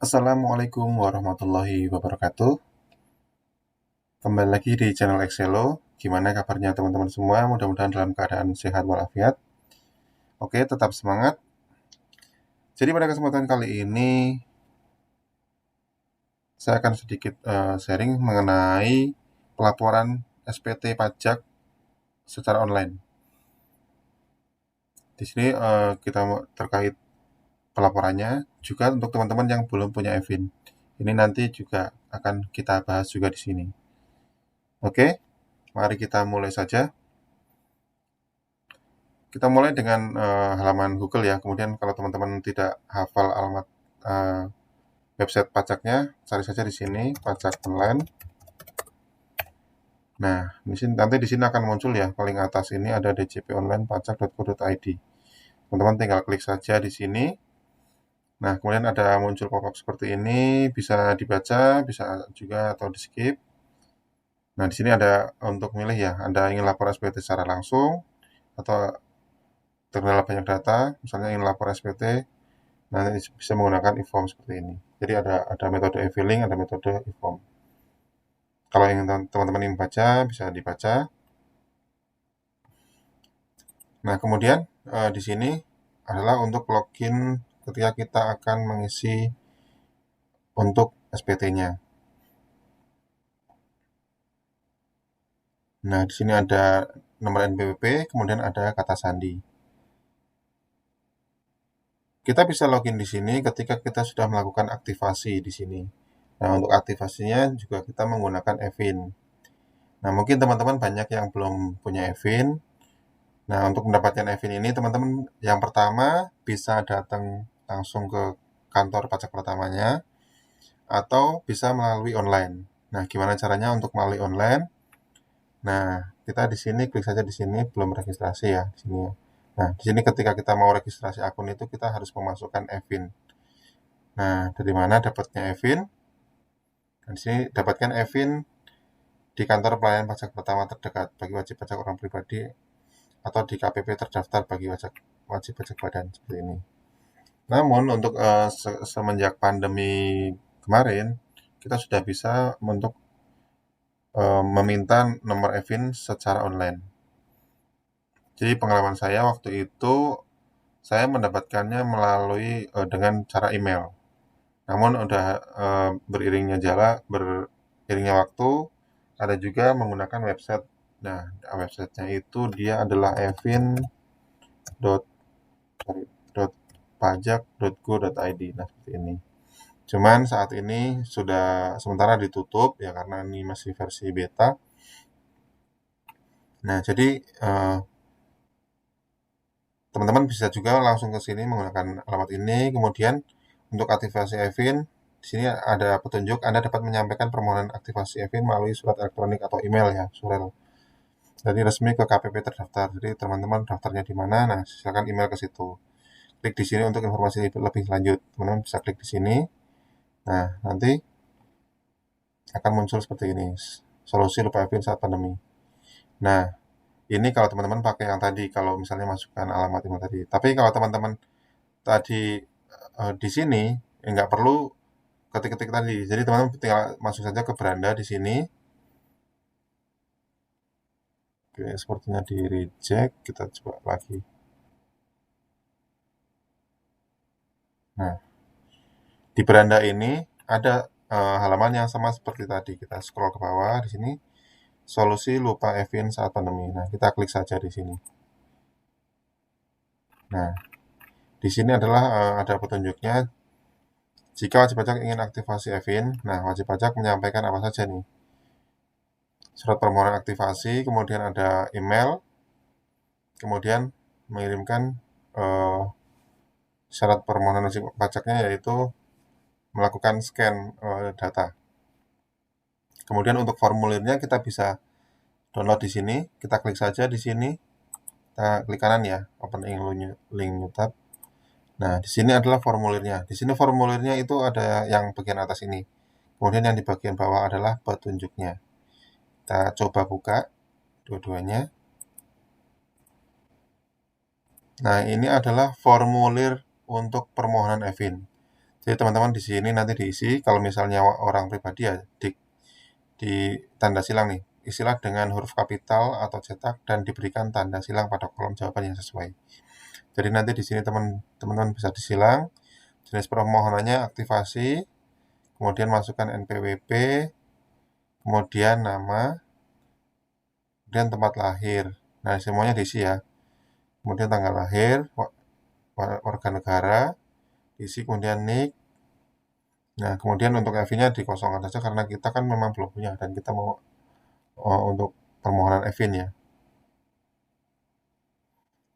Assalamualaikum warahmatullahi wabarakatuh. Kembali lagi di channel Excello. Gimana kabarnya teman-teman semua? Mudah-mudahan dalam keadaan sehat walafiat. Oke, tetap semangat. Jadi pada kesempatan kali ini saya akan sedikit sharing mengenai pelaporan SPT pajak secara online. Di sini kita terkait pelaporannya juga untuk teman-teman yang belum punya EVIN. Ini nanti juga akan kita bahas juga di sini. Oke, mari kita mulai saja. Kita mulai dengan halaman Google ya. Kemudian kalau teman-teman tidak hafal alamat uh, website pajaknya, cari saja di sini pajak online. Nah, nanti di sini akan muncul ya, paling atas ini ada djponlinepajak.co.id. Teman-teman tinggal klik saja di sini. Nah, kemudian ada muncul pop-up seperti ini, bisa dibaca, bisa juga atau di skip. Nah, di sini ada untuk milih ya, Anda ingin lapor SPT secara langsung atau terkendala banyak data, misalnya ingin lapor SPT, nanti bisa menggunakan e-form seperti ini. Jadi ada metode e-filing, ada metode e-form. Kalau yang teman-teman ingin baca, bisa dibaca. Nah, kemudian di sini adalah untuk login ketika kita akan mengisi untuk SPT-nya. Nah, di sini ada nomor NPWP, kemudian ada kata sandi. Kita bisa login di sini ketika kita sudah melakukan aktivasi di sini. Nah, untuk aktivasinya juga kita menggunakan EVIN. Nah, mungkin teman-teman banyak yang belum punya EVIN. Nah, untuk mendapatkan EVIN ini, teman-teman yang pertama bisa datang langsung ke kantor pajak pertamanya atau bisa melalui online. Nah, gimana caranya untuk melalui online? Nah, kita di sini klik saja di sini belum registrasi ya di sini ya. Nah, di sini ketika kita mau registrasi akun itu kita harus memasukkan EVIN. Nah, dari mana dapatnya EVIN? Dan di sini dapatkan EVIN di kantor pelayanan pajak pertama terdekat bagi wajib pajak orang pribadi atau di KPP terdaftar bagi wajib pajak badan seperti ini. Namun untuk semenjak pandemi kemarin kita sudah bisa untuk meminta nomor EVIN secara online. Jadi pengalaman saya waktu itu saya mendapatkannya melalui dengan cara email. Namun udah beriringnya waktu ada juga menggunakan website. Nah, websitenya itu dia adalah evin.pajak.go.id. Nah, seperti ini. Cuman saat ini sudah sementara ditutup ya karena ini masih versi beta. Nah, jadi teman-teman bisa juga langsung ke sini menggunakan alamat ini. Kemudian untuk aktivasi EVIN, di sini ada petunjuk Anda dapat menyampaikan permohonan aktivasi EVIN melalui surat elektronik atau email ya, surel. Jadi resmi ke KPP terdaftar. Jadi teman-teman daftarnya di mana? Nah, silakan email ke situ. Klik di sini untuk informasi lebih lanjut. Teman-teman bisa klik di sini. Nah, nanti akan muncul seperti ini. Solusi lupa EVIN saat pandemi. Nah, ini kalau teman-teman pakai yang tadi, kalau misalnya masukkan alamat email tadi. Tapi kalau teman-teman tadi di sini nggak perlu ketik-ketik tadi. Jadi teman-teman tinggal masuk saja ke beranda di sini. Oke, sepertinya di reject. Kita coba lagi. Nah, di beranda ini ada halaman yang sama seperti tadi. Kita scroll ke bawah di sini. Solusi lupa EVIN saat pandemi. Nah, kita klik saja di sini. Nah, di sini adalah ada petunjuknya. Jika wajib pajak ingin aktivasi EVIN, nah wajib pajak menyampaikan apa saja nih? Surat permohonan aktivasi, kemudian ada email, kemudian mengirimkan eh, syarat permohonan wajib pajaknya yaitu melakukan scan data. Kemudian untuk formulirnya kita bisa download di sini, kita klik saja di sini, kita klik kanan ya, open link new tab. Nah, di sini adalah formulirnya. Di sini formulirnya itu ada yang bagian atas ini. Kemudian yang di bagian bawah adalah petunjuknya. Kita coba buka dua-duanya. Nah, ini adalah formulir untuk permohonan EVIN. Jadi teman-teman di sini nanti diisi, kalau misalnya orang pribadi ya di tanda silang nih, isilah dengan huruf kapital atau cetak dan diberikan tanda silang pada kolom jawaban yang sesuai. Jadi nanti di sini teman-teman bisa disilang, jenis permohonannya aktivasi, kemudian masukkan NPWP, kemudian nama, kemudian tempat lahir. Nah, semuanya diisi ya. Kemudian tanggal lahir, warga negara, diisi kemudian NIK. Nah, kemudian untuk EV-nya dikosongkan saja karena kita kan memang belum punya dan kita mau untuk permohonan EVIN ya.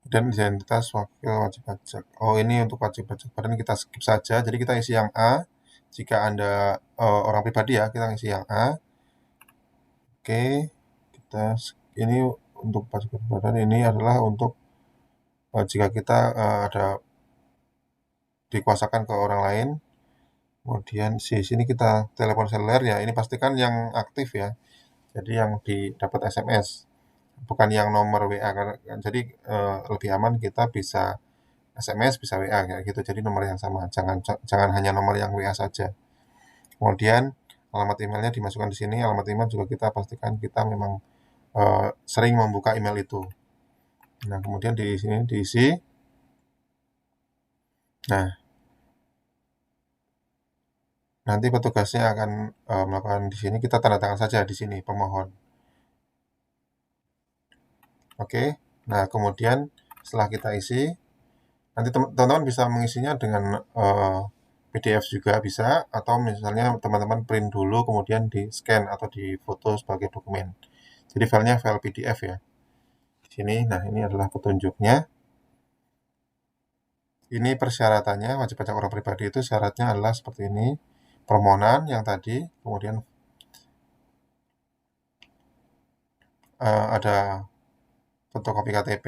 Dan identitas wakil wajib pajak. Oh, ini untuk wajib pajak badan kita skip saja. Jadi kita isi yang A. Jika Anda orang pribadi ya, kita isi yang A. Oke, ini untuk pajak badan ini adalah untuk jika kita ada dikuasakan ke orang lain. Kemudian di sini kita telepon seluler ya. Ini pastikan yang aktif ya. Jadi yang didapat SMS, bukan yang nomor WA. Jadi lebih aman kita bisa SMS, bisa WA kayak gitu. Jadi nomor yang sama. Jangan hanya nomor yang WA saja. Kemudian alamat emailnya dimasukkan di sini. Alamat email juga kita pastikan kita memang sering membuka email itu. Nah, kemudian di sini diisi. Nah, nanti petugasnya akan melakukan di sini. Kita tanda tangan saja di sini pemohon. Oke. Nah, kemudian setelah kita isi, nanti teman-teman bisa mengisinya dengan PDF juga bisa, atau misalnya teman-teman print dulu kemudian di scan atau di foto sebagai dokumen. Jadi filenya file PDF ya. Di sini, nah ini adalah petunjuknya. Ini persyaratannya, wajib pajak orang pribadi itu syaratnya adalah seperti ini. Permohonan yang tadi, kemudian ada fotokopi KTP,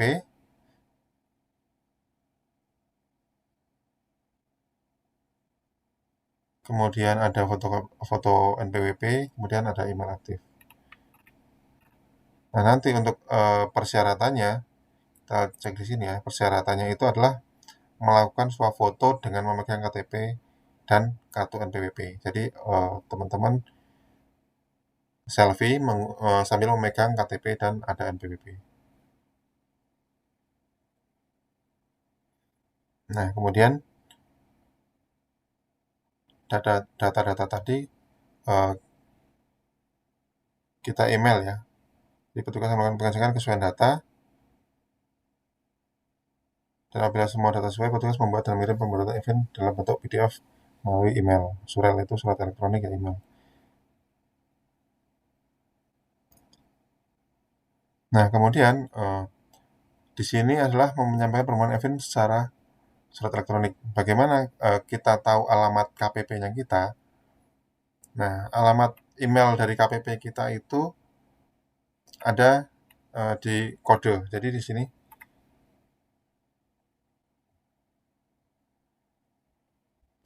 kemudian ada foto NPWP, kemudian ada email aktif. Nah, nanti untuk persyaratannya, kita cek di sini ya, persyaratannya itu adalah melakukan swafoto dengan memegang KTP dan kartu NPWP. Jadi teman-teman selfie sambil memegang KTP dan ada NPWP. Nah, kemudian data-data tadi kita email ya. Jadi petugas melakukan pengecekan kesesuaian data. Dan apabila semua data sesuai, petugas membuat dan mengirim pembuatan event dalam bentuk PDF melalui email. Surel itu surat elektronik ya, email. Nah, kemudian di sini adalah menyampaikan permohonan event secara surat elektronik. Bagaimana kita tahu alamat KPP-nya kita? Nah, alamat email dari KPP kita itu ada di kode. Jadi di sini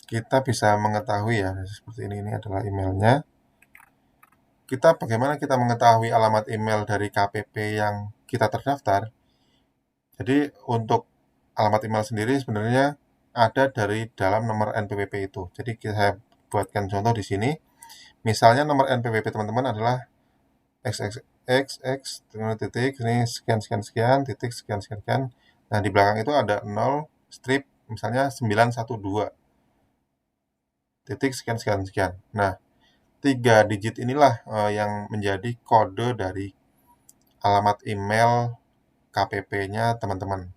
kita bisa mengetahui ya, seperti ini adalah emailnya. Bagaimana kita mengetahui alamat email dari KPP yang kita terdaftar? Jadi untuk alamat email sendiri sebenarnya ada dari dalam nomor NPWP itu. Jadi saya buatkan contoh di sini. Misalnya nomor NPWP teman-teman adalah xxx titik ini sekian sekian sekian titik sekian sekian sekian. Nah, di belakang itu ada 0 strip misalnya 912 titik sekian sekian sekian. Nah, 3 digit inilah yang menjadi kode dari alamat email KPP-nya teman-teman.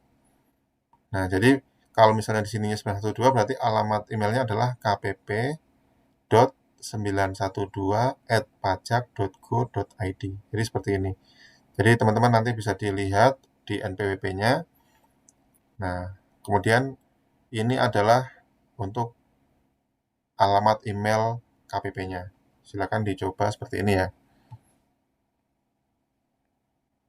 Nah, jadi kalau misalnya di sininya 912 berarti alamat emailnya adalah kpp.912@pajak.go.id. Jadi seperti ini. Jadi teman-teman nanti bisa dilihat di NPWP-nya. Nah, kemudian ini adalah untuk alamat email KPP-nya. Silakan dicoba seperti ini ya.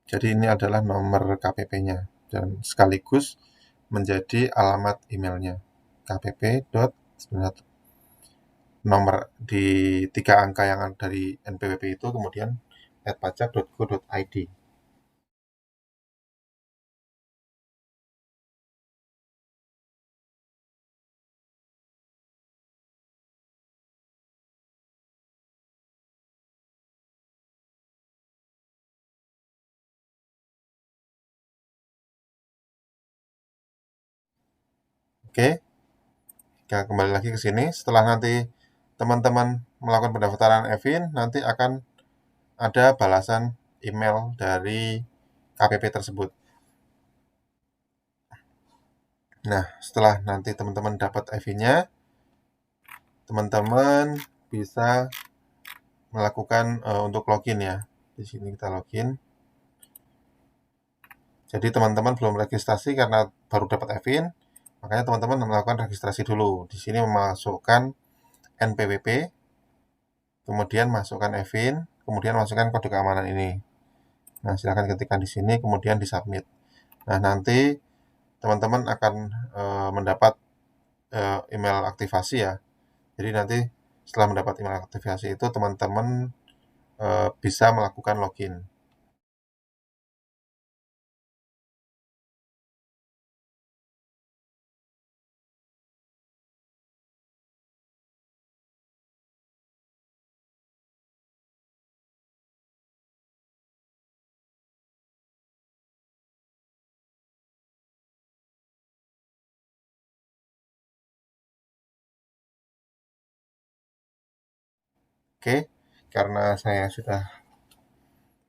Jadi ini adalah nomor KPP-nya dan sekaligus menjadi alamat emailnya. kpp.912 nomor di 3 angka yang dari NPWP itu kemudian @pajak.go.id. Oke, kita kembali lagi ke sini. Setelah nanti teman-teman melakukan pendaftaran Evin, nanti akan ada balasan email dari KPP tersebut. Nah, setelah nanti teman-teman dapat Evin-nya, teman-teman bisa melakukan untuk login ya. Di sini kita login. Jadi teman-teman belum registrasi karena baru dapat Evin, makanya teman-teman melakukan registrasi dulu. Di sini memasukkan NPWP, kemudian masukkan Evin, kemudian masukkan kode keamanan ini. Nah, silakan ketikkan di sini, kemudian disubmit. Nah, nanti teman-teman akan mendapat email aktivasi ya. Jadi nanti setelah mendapat email aktivasi itu teman-teman bisa melakukan login. Oke, karena saya sudah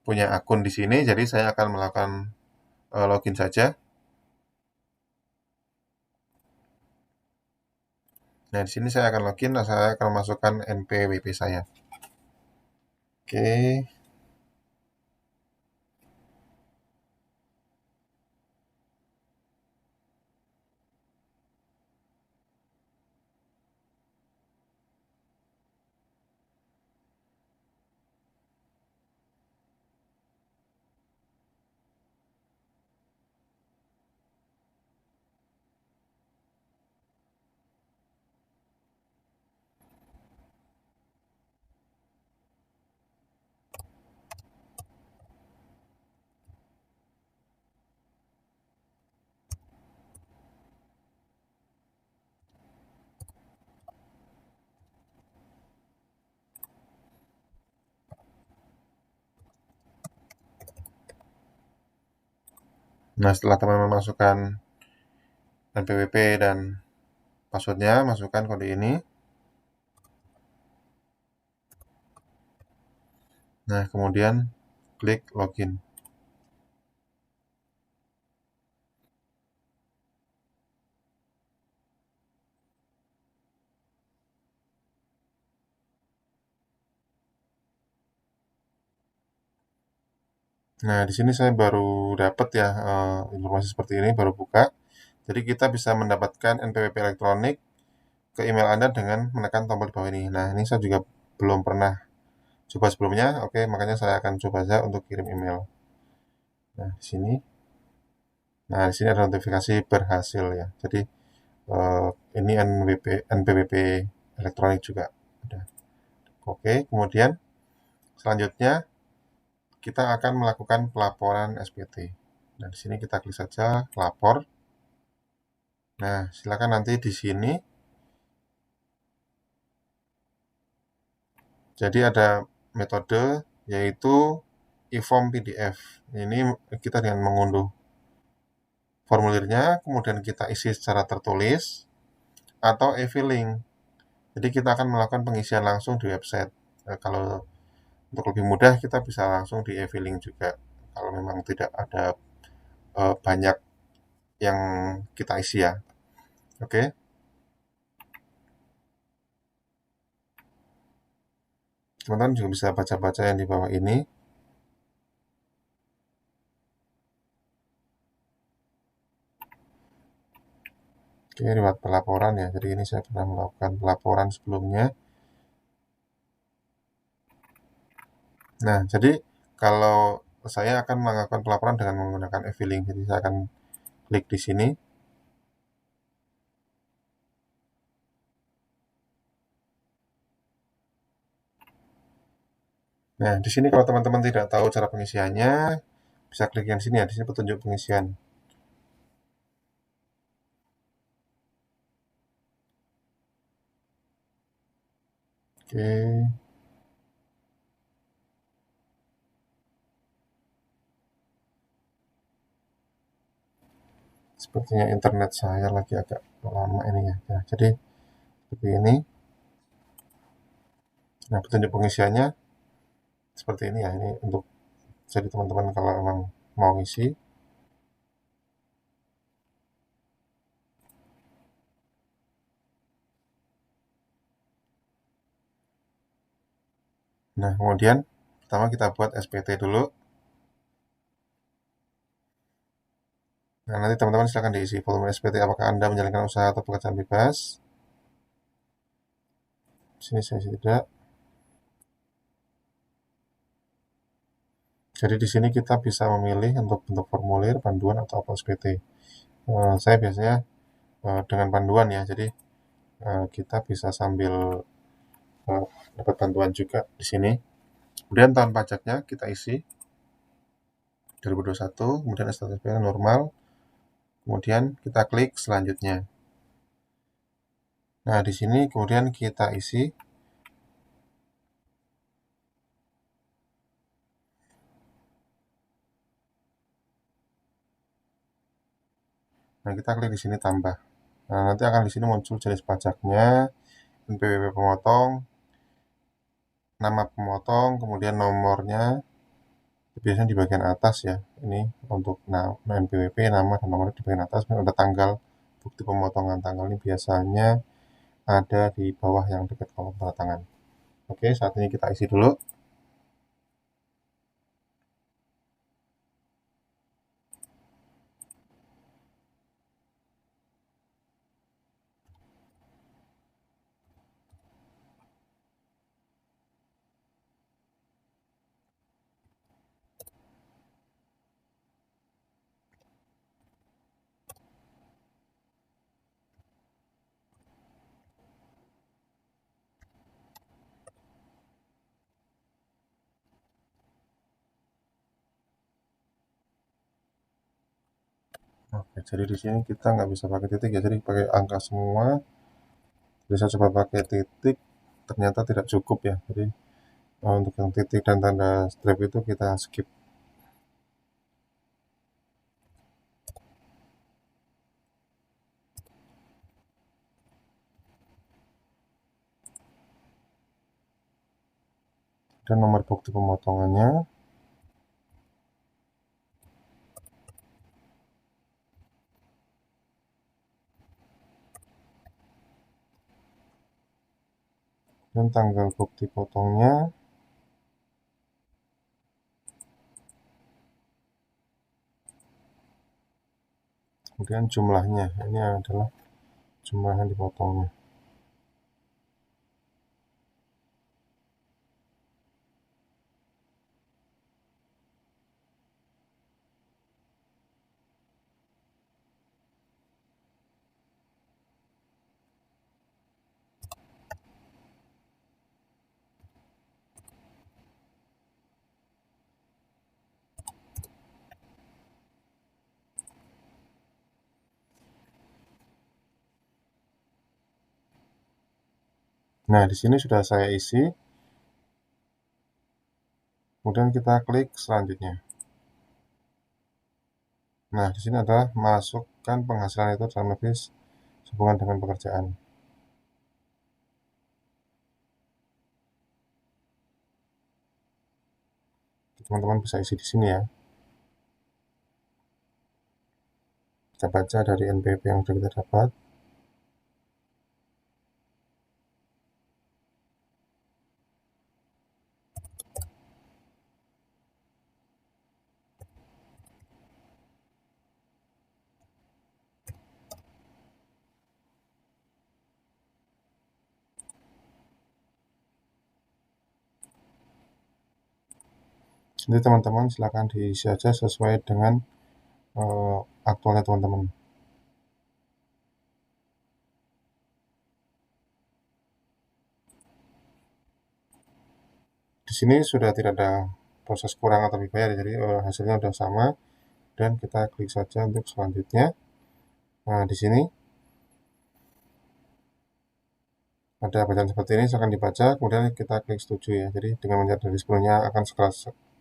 punya akun di sini, jadi saya akan melakukan login saja. Nah, di sini saya akan login, dan saya akan masukkan NPWP saya. Oke. Nah, setelah teman-teman masukkan NPWP dan passwordnya, masukkan kode ini. Nah, kemudian klik login. Nah, di sini saya baru dapat ya informasi seperti ini, baru buka. Jadi kita bisa mendapatkan NPWP elektronik ke email Anda dengan menekan tombol di bawah ini. Nah, ini saya juga belum pernah coba sebelumnya. Oke, makanya saya akan coba saja untuk kirim email. Nah, di sini. Nah, di sini ada notifikasi berhasil ya. Jadi eh, ini NPWP elektronik juga. Udah. Oke, kemudian selanjutnya kita akan melakukan pelaporan SPT. Nah, di sini kita klik saja lapor. Nah, silakan nanti di sini. Jadi ada metode yaitu e-form PDF. Ini kita dengan mengunduh formulirnya, kemudian kita isi secara tertulis atau e-filing. Jadi kita akan melakukan pengisian langsung di website. Kalau untuk lebih mudah kita bisa langsung di e-filing juga. Kalau memang tidak ada banyak yang kita isi ya. Oke. Teman-teman juga bisa baca-baca yang di bawah ini. Oke, lewat pelaporan ya. Jadi ini saya pernah melakukan pelaporan sebelumnya. Nah, jadi kalau saya akan melakukan pelaporan dengan menggunakan e-filing. Jadi saya akan klik di sini. Nah, di sini kalau teman-teman tidak tahu cara pengisiannya, bisa klik yang sini ya. Di sini petunjuk pengisian. Oke. Sepertinya internet saya lagi agak lama ini ya. Ya, jadi seperti ini. Nah, petunjuk pengisiannya seperti ini ya. Ini untuk jadi teman-teman kalau memang mau ngisi. Nah, kemudian pertama kita buat SPT dulu. Nah, nanti teman-teman silakan diisi volume SPT apakah Anda menjalankan usaha atau pekerjaan bebas. Di sini saya isi tidak. Jadi di sini kita bisa memilih untuk bentuk formulir, panduan atau apa SPT. Saya biasanya dengan panduan ya. Jadi kita bisa sambil eh, dapat bantuan juga di sini. Kemudian tahun pajaknya kita isi 2021, kemudian STNK normal, kemudian kita klik selanjutnya. Nah, di sini kemudian kita isi. Nah, kita klik di sini tambah. Nah, nanti akan di sini muncul jenis pajaknya, NPWP pemotong, nama pemotong, kemudian nomornya. Biasanya di bagian atas ya. Ini untuk NPWP, nama dan nomor di bagian atas. Kemudian ada tanggal, bukti pemotongan tanggal ini biasanya ada di bawah yang dekat kolom tanda tangan. Oke, saat ini kita isi dulu. Oke, jadi di sini kita nggak bisa pakai titik ya, jadi pakai angka semua. Bisa coba pakai titik, ternyata tidak cukup ya. Jadi untuk yang titik dan tanda strip itu kita skip. Dan nomor bukti pemotongannya. Dan tanggal bukti potongnya. Kemudian jumlahnya, ini adalah jumlah yang dipotongnya. Nah, di sini sudah saya isi. Kemudian kita klik selanjutnya. Nah, di sini adalah masukkan penghasilan itu dalam negeri sehubungan dengan pekerjaan. Teman-teman bisa isi di sini ya. Kita baca dari NPWP yang sudah kita dapat. Jadi teman-teman silakan diisi saja sesuai dengan aktualnya teman-teman. Di sini sudah tidak ada proses kurang atau lebih bayar, jadi hasilnya sudah sama. Dan kita klik saja untuk selanjutnya. Nah, di sini ada bacaan seperti ini, silakan dibaca, kemudian kita klik setuju ya. Jadi dengan menyadari dari sebelumnya akan segera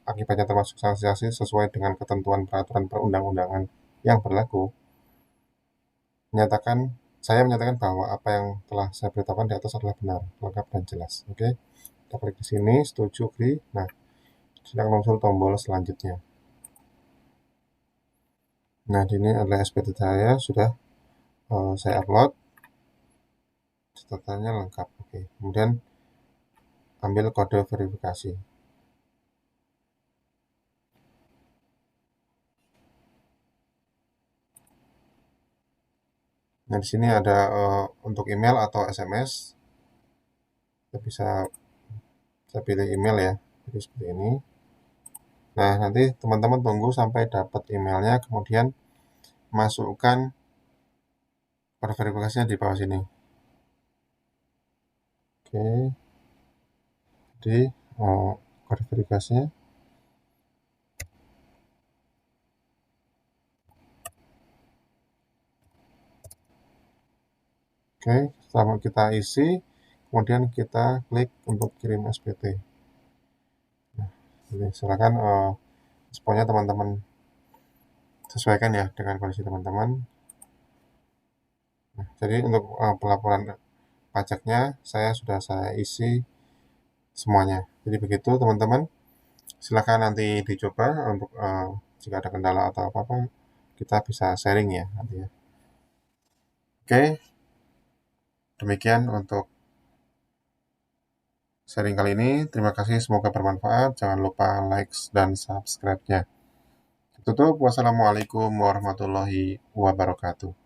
akibatnya termasuk sanksi sesuai dengan ketentuan peraturan perundang-undangan yang berlaku. Menyatakan saya menyatakan bahwa apa yang telah saya beritahukan di atas adalah benar, lengkap dan jelas. Oke, kita klik di sini, setuju, agree. Nah, silakan muncul tombol selanjutnya. Nah, ini adalah SPT saya, sudah saya upload, catatannya lengkap. Oke, kemudian ambil kode verifikasi. Nah, di sini ada untuk email atau SMS. Kita bisa saya pilih email ya, jadi seperti ini. Nah, nanti teman-teman tunggu sampai dapat emailnya, kemudian masukkan kode verifikasinya di bawah sini. Oke, jadi kode verifikasinya. Oke, setelah kita isi, kemudian kita klik untuk kirim SPT. Nah, jadi silakan responnya teman-teman sesuaikan ya dengan kondisi teman-teman. Nah, jadi untuk pelaporan pajaknya sudah saya isi semuanya. Jadi begitu teman-teman. Silakan nanti dicoba untuk jika ada kendala atau apa-apa kita bisa sharing ya nanti ya. Oke, demikian untuk sharing kali ini. Terima kasih, semoga bermanfaat. Jangan lupa like dan subscribe-nya. Tutup. Wassalamualaikum warahmatullahi wabarakatuh.